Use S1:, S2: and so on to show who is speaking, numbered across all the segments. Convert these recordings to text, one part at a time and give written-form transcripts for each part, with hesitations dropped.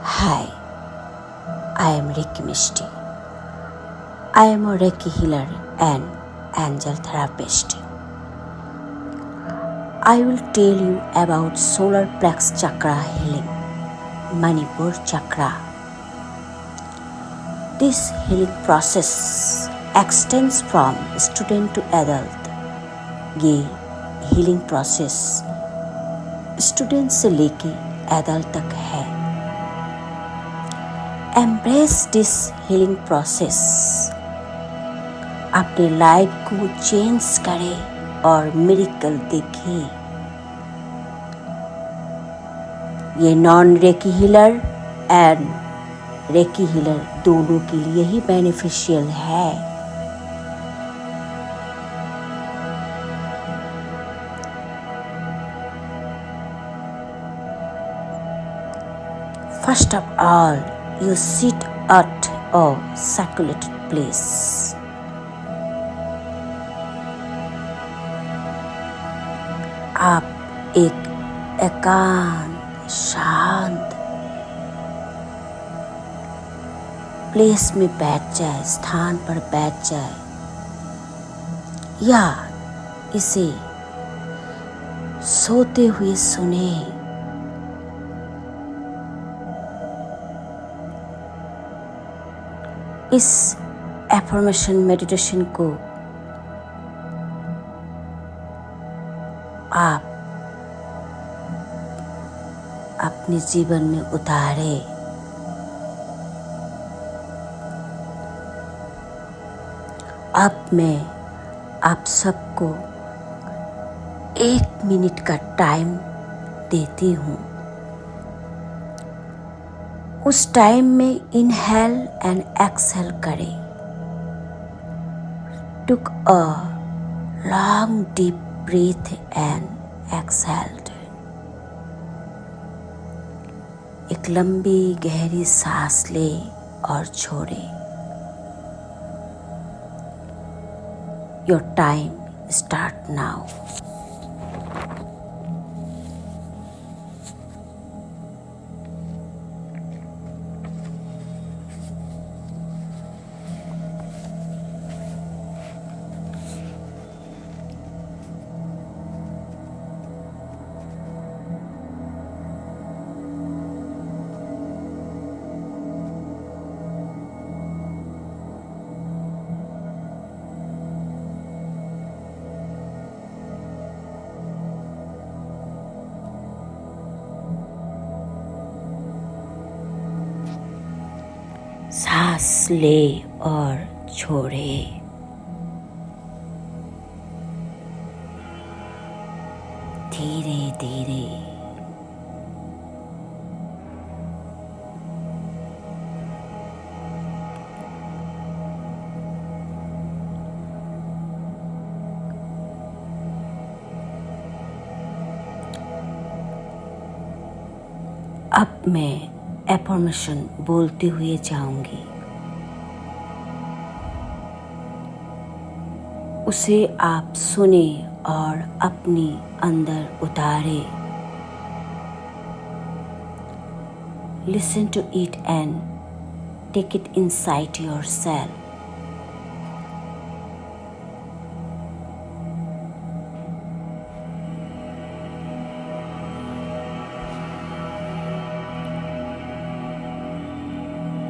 S1: Hi, I am Reiki Mishti. I am a Reiki healer and angel therapist. I will tell you about solar plexus chakra healing, Manipur chakra. This healing process extends from student to adult. ये healing process student से लेके adult तक है. Embrace this healing process. अपने life को change करें और miracle देखें. ये non recce healer and recce healer दोनों के लिए ही बेनिफिशियल है. First of all, you sit at a secluded place. आप एक एकांत शांत प्लेस में बैठ जाए, स्थान पर बैठ जाए, या इसे सोते हुए सुने. इस एफर्मेशन मेडिटेशन को आप अपने जीवन में उतारे. अब मैं आप सबको 1 मिनट का टाइम देती हूँ. उस टाइम में इनहेल एंड एक्सहेल करें. Took a long deep breath and exhaled. एक लंबी गहरी सांस ले और छोड़े. Your time start now. सांस ले और छोड़े. धीरे धीरे. अब मैं एफर्मेशन बोलते हुए जाऊंगी. उसे आप सुने और अपने अंदर उतारे. Listen to it and take it inside yourself.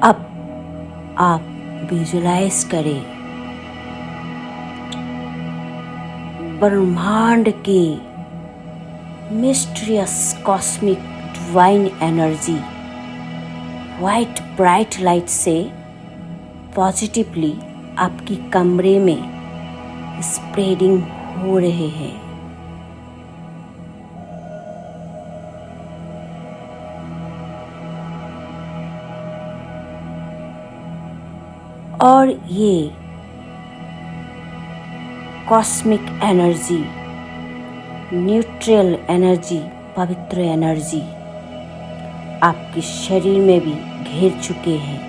S1: अब आप विजुलाइज करें ब्रह्मांड की mysterious cosmic divine energy white bright light से पॉजिटिवली आपकी कमरे में स्प्रेडिंग हो रहे हैं. और ये कॉस्मिक एनर्जी, न्यूट्रल एनर्जी, पवित्र एनर्जी आपके शरीर में भी घेर चुके हैं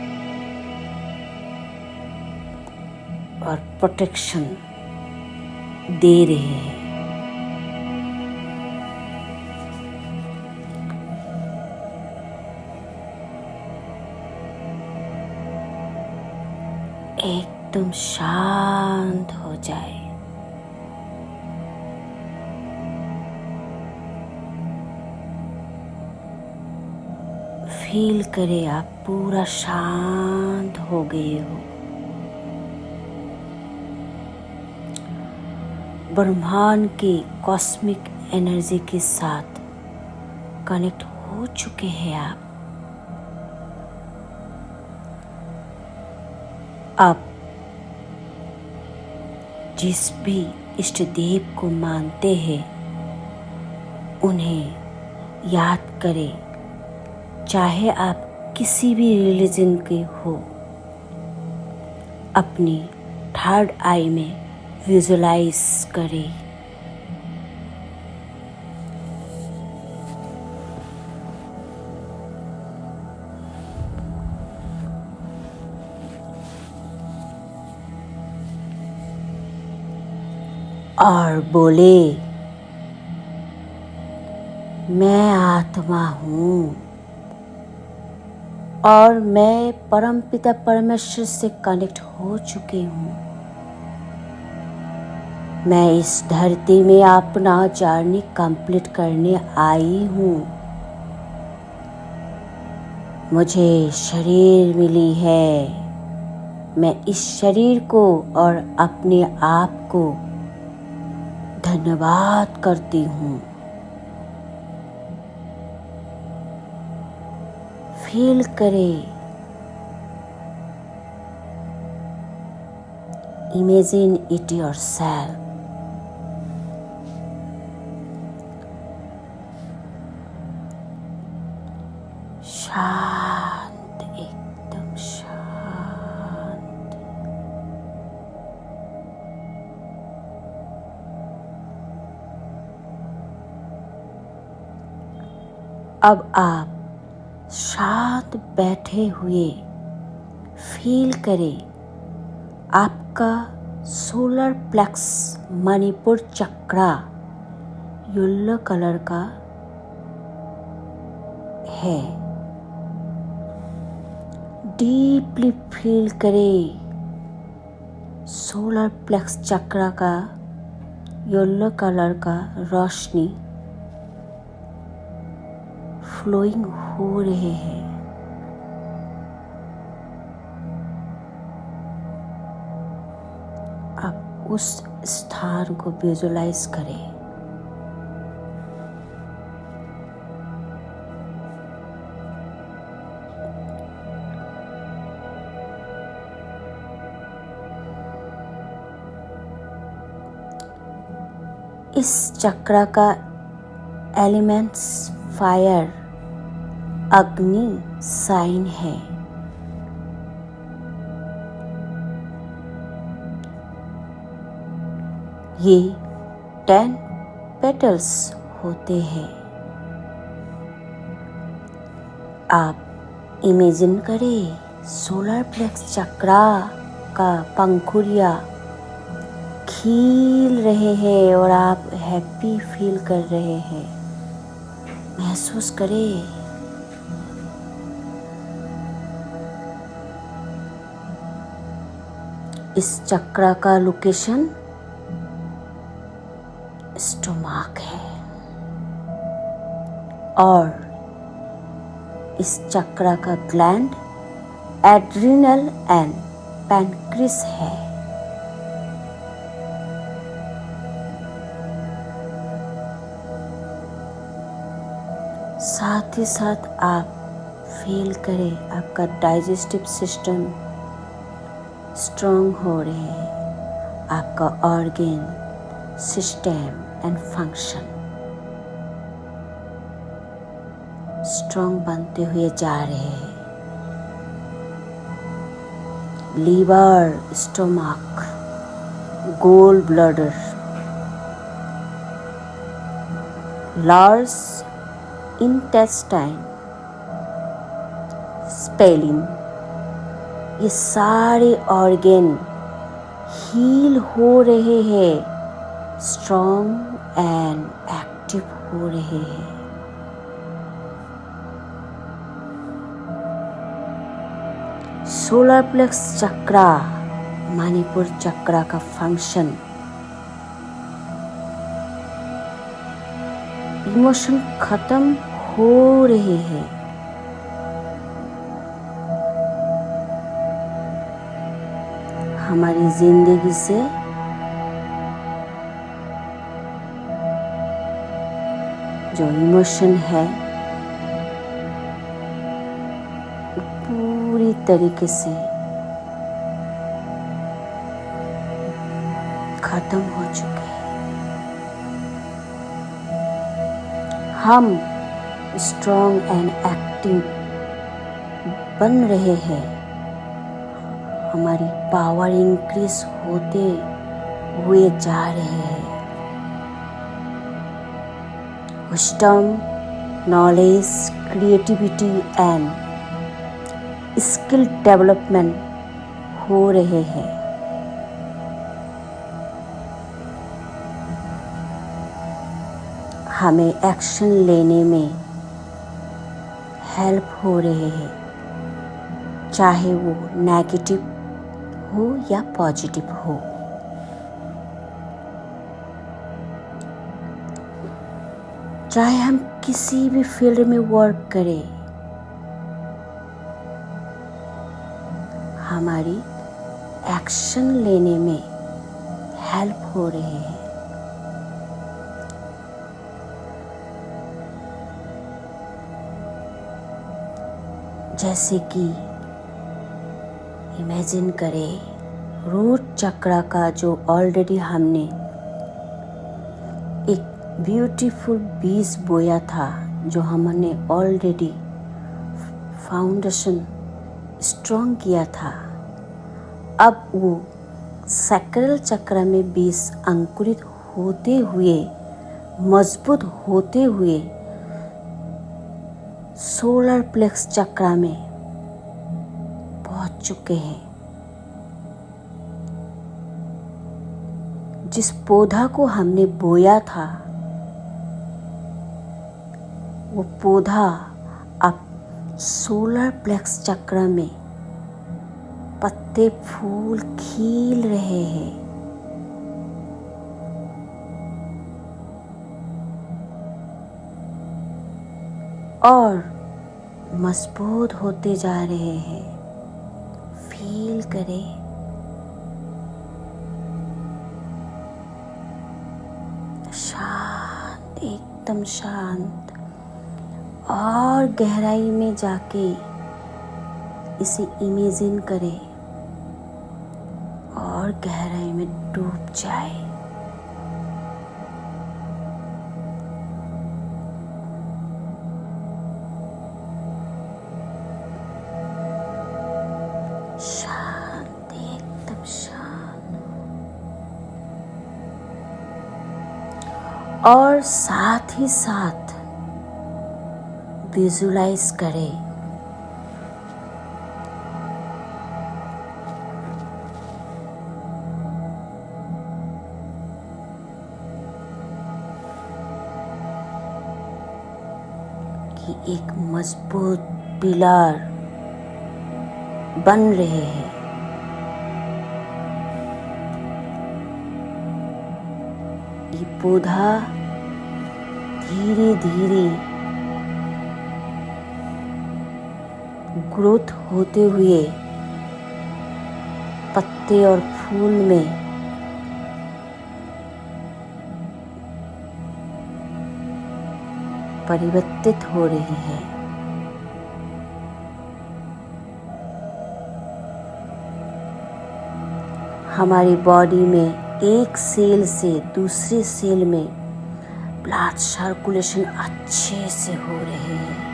S1: और प्रोटेक्शन दे रहे हैं. एकदम शांत हो जाए। फील करे आप पूरा शांत हो गए हो। ब्रह्मांड की कॉस्मिक एनर्जी के साथ कनेक्ट हो चुके हैं आप। अब जिस भी इष्ट देव को मानते हैं उन्हें याद करें, चाहे आप किसी भी रिलीजन के हो। अपनी थर्ड आई में विजुलाइज करें। और बोले, मैं आत्मा हूँ और मैं परमपिता परमेश्वर से कनेक्ट हो चुकी हूँ। मैं इस धरती में अपना जर्नी कंप्लीट करने आई हूँ। मुझे शरीर मिली है। मैं इस शरीर को और अपने आप को धन्यवाद करती हूँ। फील करें, इमेजिन इट योरसेल्फ। शांत, एकदम शांत। अब आप शांत बैठे हुए फील करें, आपका सोलर प्लेक्स मणिपुर चक्रा येलो कलर का है। डीपली फील करें सोलर प्लेक्स चक्रा का येलो कलर का रोशनी फ्लोइंग हो रहे हैं। आप उस स्थान को विजुलाइज करें। इस चक्र का एलिमेंट्स फायर, अग्नि साइन है। ये 10 पेटल्स होते हैं। आप इमेजिन करें सोलर प्लेक्स चक्रा का पंखुड़िया खिल रहे हैं और आप हैप्पी फील कर रहे हैं। महसूस करें। इस चक्र का लोकेशन स्टोमक है और इस चक्र का ग्लैंड एड्रिनल एंड पैनक्रिस है। साथ ही साथ आप फील करें आपका डाइजेस्टिव सिस्टम स्ट्रॉन्ग हो रहे हैं। आपका organ system and function strong बनते हुए जा रहे हैं। Liver, stomach, gall bladder, large intestine, spleen, ये सारे ऑर्गन हील हो रहे हैं, स्ट्रॉन्ग एंड एक्टिव हो रहे हैं। सोलर प्लेक्स चक्रा मणिपुर चक्र का फंक्शन, इमोशन खत्म हो रहे हैं। हमारी जिंदगी से जो इमोशन है वो पूरी तरीके से खत्म हो चुके हैं। हम स्ट्रॉन्ग एंड एक्टिव बन रहे हैं। हमारी पावर इंक्रीज होते हुए जा रहे हैं। Wisdom, knowledge, creativity and skill development हो रहे हैं। हमें एक्शन लेने में हेल्प हो रहे हैं, चाहे वो नेगेटिव हो या पॉजिटिव हो। चाहे हम किसी भी फील्ड में वर्क करें, हमारी एक्शन लेने में हेल्प हो रहे हैं। जैसे कि इमेजिन करें रूट चक्र का जो ऑलरेडी हमने एक ब्यूटीफुल बीज बोया था, जो हमने ऑलरेडी फाउंडेशन स्ट्रॉन्ग किया था। अब वो सैक्रल चक्र में बीज अंकुरित होते हुए, मजबूत होते हुए सोलर प्लेक्स चक्र में पहुंच चुके हैं। जिस पौधा को हमने बोया था, वो पौधा अब सोलर प्लेक्स चक्र में पत्ते फूल खिल रहे हैं। और मजबूत होते जा रहे हैं। फील करें, शांत, एकदम शांत, और गहराई में जाके इसे इमेजिन करें और गहराई में डूब जाए। शांत, एकदम शांत। और साथ ही साथ विजुलाइज करें कि एक मजबूत पिलर बन रहे हैं। ये पौधा धीरे धीरे ग्रोथ होते हुए पत्ते और फूल में परिवर्तित हो रही है। हमारी बॉडी में एक सेल से दूसरे सेल में ब्लड सर्कुलेशन अच्छे से हो रहे हैं।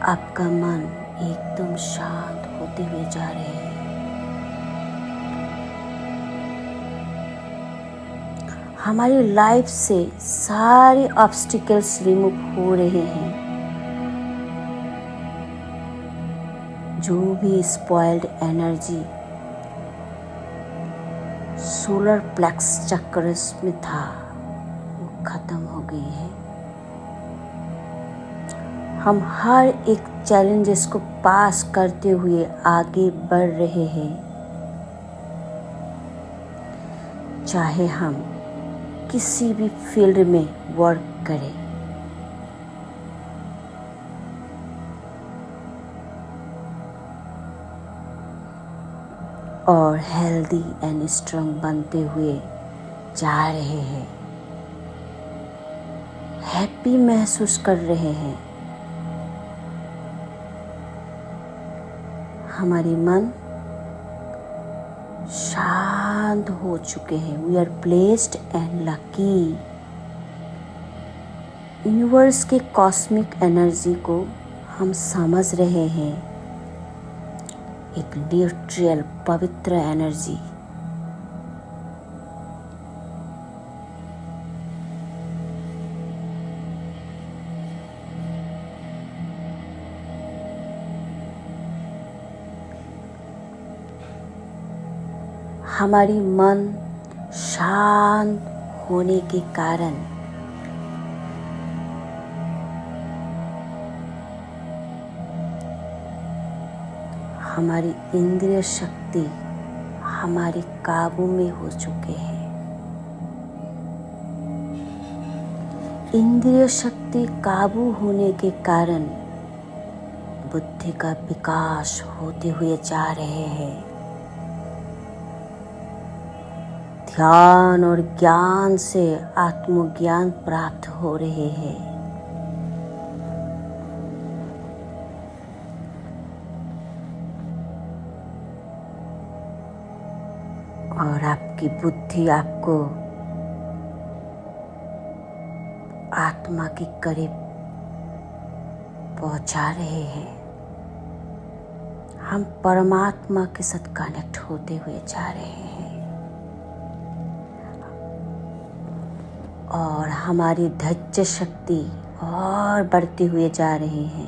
S1: आपका मन एकदम शांत होते हुए जा रहे हैं। हमारी लाइफ से सारे ऑब्स्टिकल्स रिमूव हो रहे हैं। जो भी स्पॉइल्ड एनर्जी सोलर प्लेक्स चक्र में था, वो खत्म हो गई है। हम हर एक चैलेंजेस को पास करते हुए आगे बढ़ रहे हैं। चाहे हम किसी भी फील्ड में वर्क करें, और हेल्दी एंड स्ट्रांग बनते हुए जा रहे हैं, हैप्पी महसूस कर रहे हैं। हमारी मन शांत हो चुके हैं। We are blessed and lucky. Universe के कॉस्मिक एनर्जी को हम समझ रहे हैं, एक न्यूट्रल पवित्र एनर्जी। हमारी मन शांत होने के कारण हमारी इंद्रिय शक्ति हमारे काबू में हो चुके हैं। इंद्रिय शक्ति काबू होने के कारण बुद्धि का विकास होते हुए जा रहे हैं। ध्यान और ज्ञान से आत्मज्ञान प्राप्त हो रहे हैं। और आपकी बुद्धि आपको आत्मा के करीब पहुंचा रहे हैं। हम परमात्मा के साथ कनेक्ट होते हुए जा रहे हैं और हमारी धैर्य शक्ति और बढ़ती हुए जा रही है।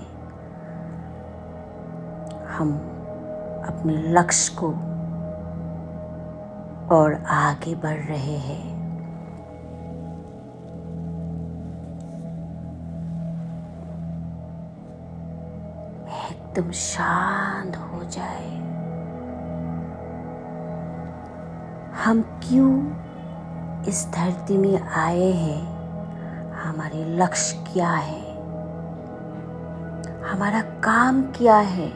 S1: हम अपने लक्ष्य को और आगे बढ़ रहे हैं। एकदम शांत हो जाए। हम क्यों इस धरती में आए हैं, हमारे लक्ष्य क्या है, हमारा काम क्या है,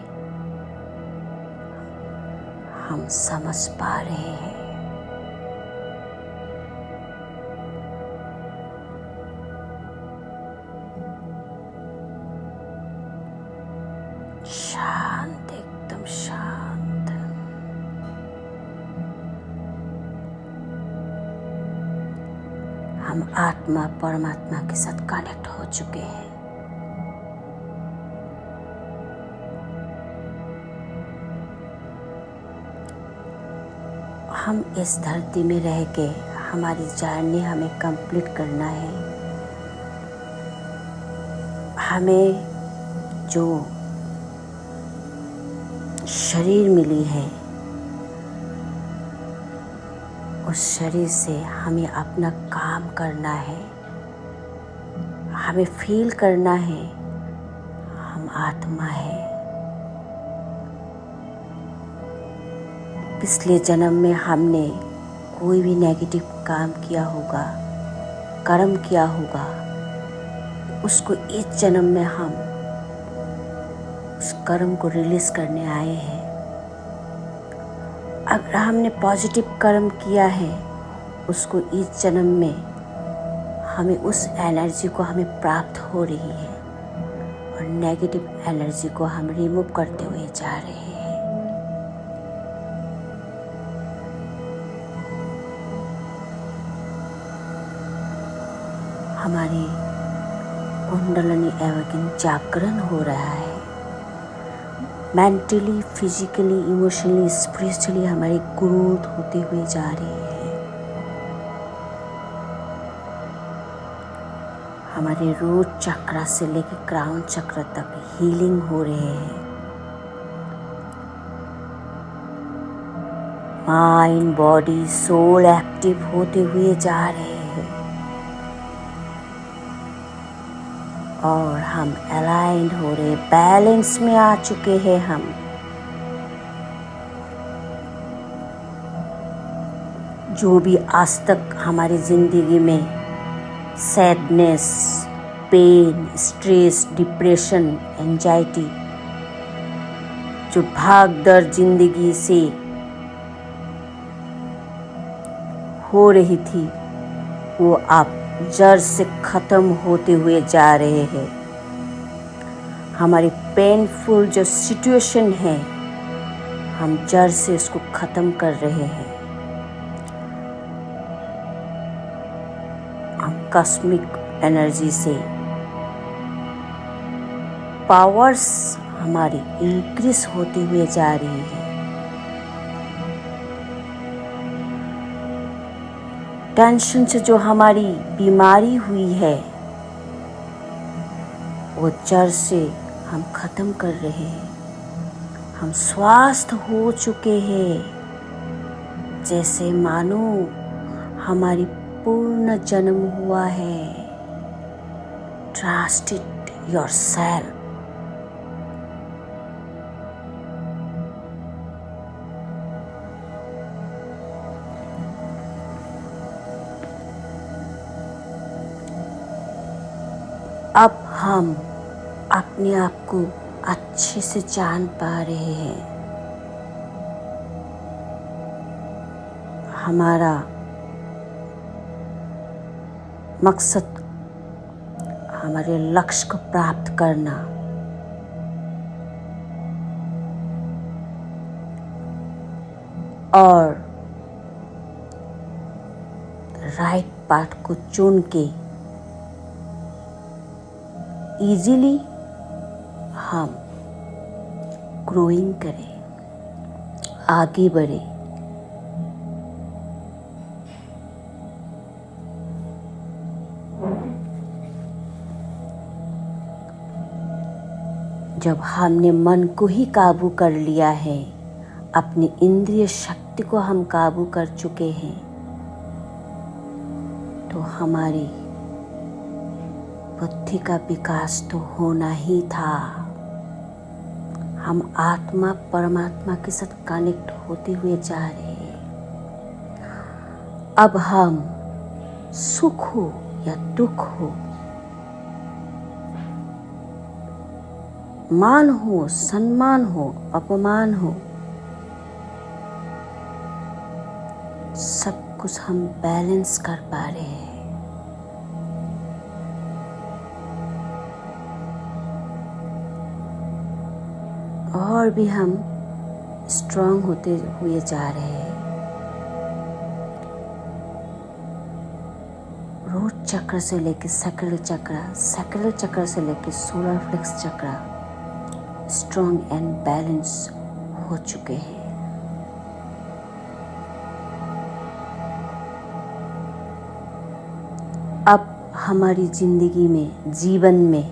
S1: हम समझ पा रहे हैं। शांत, एकदम शांत। हम आत्मा परमात्मा के साथ कनेक्ट हो चुके हैं। हम इस धरती में रह के हमारी जर्नी हमें कंप्लीट करना है। हमें जो शरीर मिली है, उस शरीर से हमें अपना काम करना है। हमें फील करना है हम आत्मा है। पिछले जन्म में हमने कोई भी नेगेटिव काम किया होगा, कर्म किया होगा, उसको इस जन्म में हम उस कर्म को रिलीज करने आए हैं। अगर हमने पॉजिटिव कर्म किया है, उसको इस जन्म में हमें उस एनर्जी को हमें प्राप्त हो रही है और नेगेटिव एनर्जी को हम रिमूव करते हुए जा रहे हैं। हमारी कुंडलिनी एवगिन जागरण हो रहा है। मेंटली, फिजिकली, इमोशनली, स्पिरिचुअली हमारी ग्रोथ होते हुए जा रही है। हमारे रूट चक्र से लेकर क्राउन चक्र तक हीलिंग हो रहे हैं। माइंड, बॉडी, सोल एक्टिव होते हुए जा रहे हैं और हम अलाइंड हो रहे, बैलेंस में आ चुके हैं हम। जो भी आज तक हमारी ज़िंदगी में sadness, pain, stress, depression, anxiety, जो भाग दौड़ जिंदगी से हो रही थी, वो आप जड़ से ख़त्म होते हुए जा रहे हैं। हमारी पेनफुल जो सिचुएशन है, हम जड़ से उसको ख़त्म कर रहे हैं। हम कॉस्मिक एनर्जी से पावर्स हमारी इंक्रीज होते हुए जा रही है। टेंशन से जो हमारी बीमारी हुई है, वो जड़ से हम ख़त्म कर रहे हैं। हम स्वस्थ हो चुके हैं, जैसे मानो हमारी पूर्ण जन्म हुआ है। Trust it yourself. अब हम अपने आप को अच्छे से जान पा रहे हैं। हमारा मकसद हमारे लक्ष्य को प्राप्त करना, और राइट पाथ को चुन के इजीली हम ग्रोइंग करें, आगे बढ़े। जब हमने मन को ही काबू कर लिया है, अपनी इंद्रिय शक्ति को हम काबू कर चुके हैं, तो हमारी बुद्धि का विकास तो होना ही था। हम आत्मा परमात्मा के साथ कनेक्ट होते हुए जा रहे हैं। अब हम सुख हो या दुख हो, मान हो, सम्मान हो, अपमान हो, सब कुछ हम बैलेंस कर पा रहे हैं। और भी हम स्ट्रांग होते हुए जा रहे हैं। रूट चक्र से लेकर सैक्रल चक्र, सैक्रल चक्र से लेकर सोलर प्लेक्स चक्र स्ट्रांग एंड बैलेंस हो चुके हैं। अब हमारी जिंदगी में, जीवन में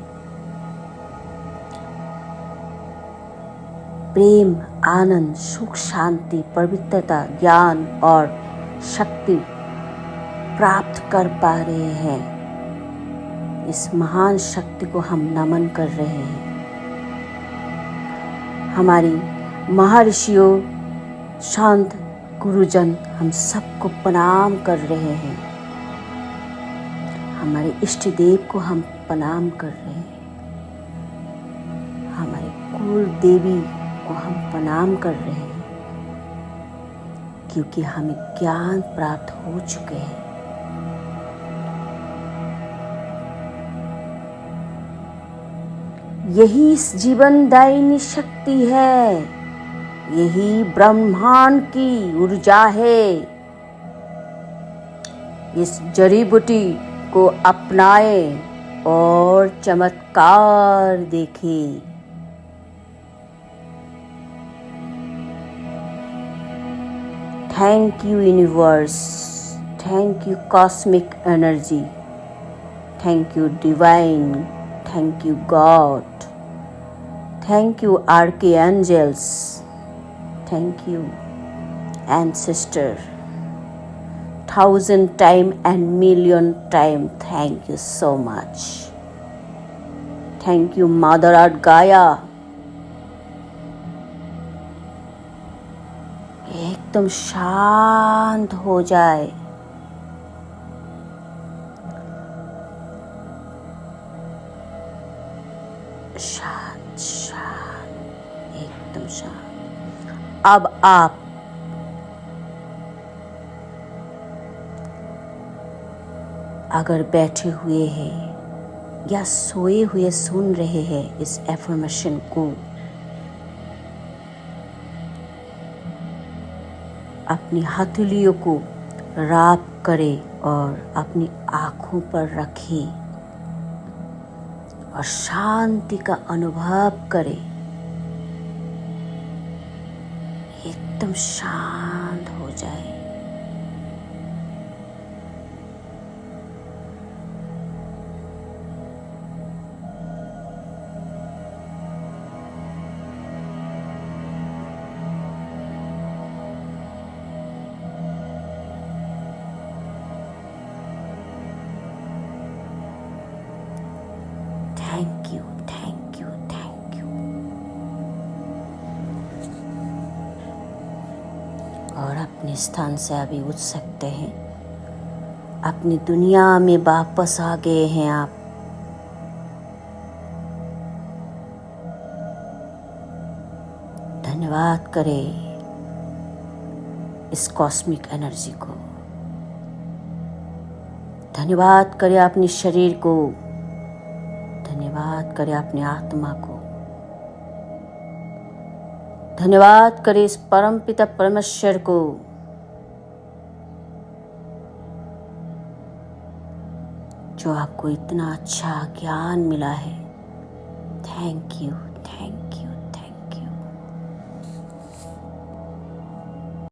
S1: प्रेम, आनंद, सुख, शांति, पवित्रता, ज्ञान और शक्ति प्राप्त कर पा रहे हैं। इस महान शक्ति को हम नमन कर रहे हैं। हमारी महर्षियों, शांत गुरुजन, हम सबको प्रणाम कर रहे हैं। हमारे इष्ट देव को हम प्रणाम कर रहे हैं। हमारे कुल देवी को हम प्रणाम कर रहे हैं, क्योंकि हमें ज्ञान प्राप्त हो चुके हैं। यही इस जीवनदायिनी शक्ति है, यही ब्रह्मांड की ऊर्जा है। इस जड़ी बूटी को अपनाएं और चमत्कार देखें। Thank you universe, thank you cosmic energy, thank you divine, thank you God, thank you archangels, thank you ancestor, 1,000 times and million times thank you so much. Thank you mother earth गाया। एकदम शांत हो जाए। शांत शांत, एकदम शांत। अब आप अगर बैठे हुए हैं या सोए हुए सुन रहे हैं इस एफर्मेशन को, अपनी हथेलियों को राब करें और अपनी आँखों पर रखें और शांति का अनुभव करें। एकदम शांत हो जाए। Thank you, thank you, thank you. और अपने स्थान से अभी उठ सकते हैं। अपनी दुनिया में वापस आ गए हैं आप। धन्यवाद करें इस कॉस्मिक एनर्जी को। धन्यवाद करें अपने शरीर को। धन्यवाद करें अपनी आत्मा को। धन्यवाद करें इस परम पिता परमेश्वर को। जो आपको इतना अच्छा ज्ञान मिला है। Thank you, thank you.